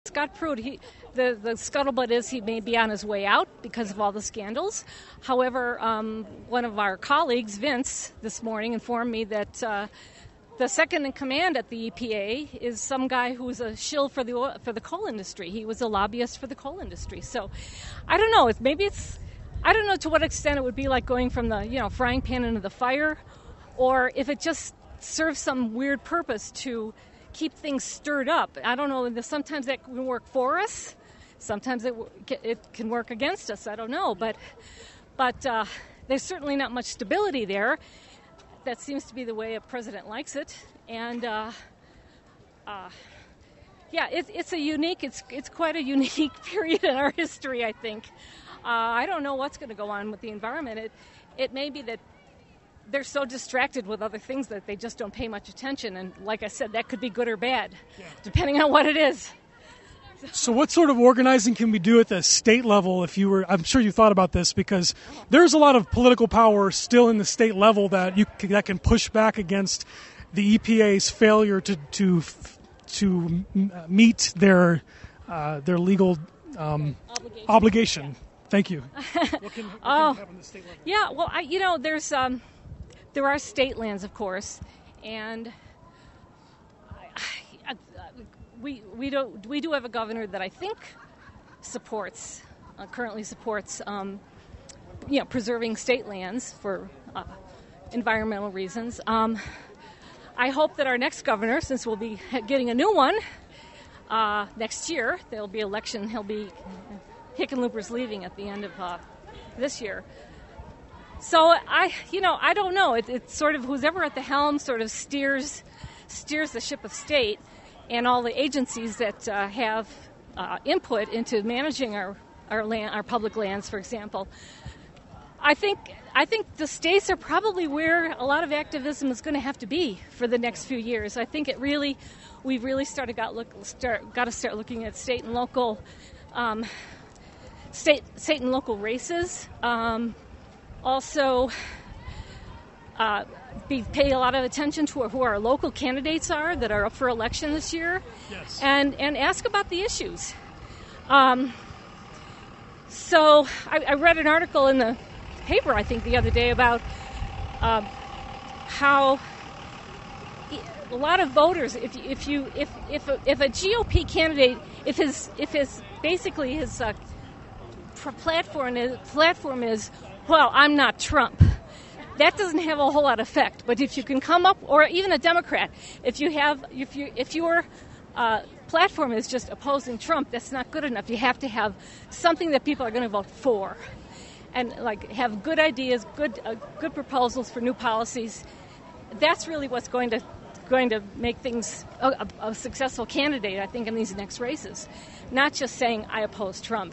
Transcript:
Scott Pruitt, the scuttlebutt is he may be on his way out because of all the scandals. However, one of our colleagues, Vince, this morning informed me that the second in command at the EPA is some guy who's a shill for the coal industry. He was a lobbyist for the coal industry. So I don't know. I don't know to what extent it would be like going from the frying pan into the fire, or if it just serves some weird purpose to keep things stirred up. I don't know. Sometimes that can work for us. Sometimes it can work against us. I don't know. But there's certainly not much stability there. That seems to be the way a president likes it. And it's quite a unique period in our history, I think. I don't know what's going to go on with the environment. It may be that they're so distracted with other things that they just don't pay much attention. And like I said, that could be good or bad, depending on what it is. So what sort of organizing can we do at the state level I'm sure you thought about this, because there's a lot of political power still in the state level that can push back against the EPA's failure to meet their legal obligation. Thank you. What can happen at the state level? Yeah, well, there are state lands, of course, and we do have a governor that I think currently supports preserving state lands for environmental reasons. I hope that our next governor, since we'll be getting a new one next year, there'll be election. Hickenlooper's leaving at the end of this year. So I don't know. It's sort of who's ever at the helm sort of steers the ship of state, and all the agencies that have input into managing our public lands, for example. I think the states are probably where a lot of activism is going to have to be for the next few years. I think we've really got to start looking at state and local races. Also, pay a lot of attention to who our local candidates are that are up for election this year, yes. and ask about the issues. So I read an article in the paper, I think, the other day about how a lot of voters, if a GOP candidate, if his platform is, well, I'm not Trump, that doesn't have a whole lot of effect. But if you can come up, or even a Democrat, if your platform is just opposing Trump, that's not good enough. You have to have something that people are going to vote for, and have good ideas, good proposals for new policies. That's really what's going to make things a successful candidate, I think, in these next races. Not just saying I oppose Trump.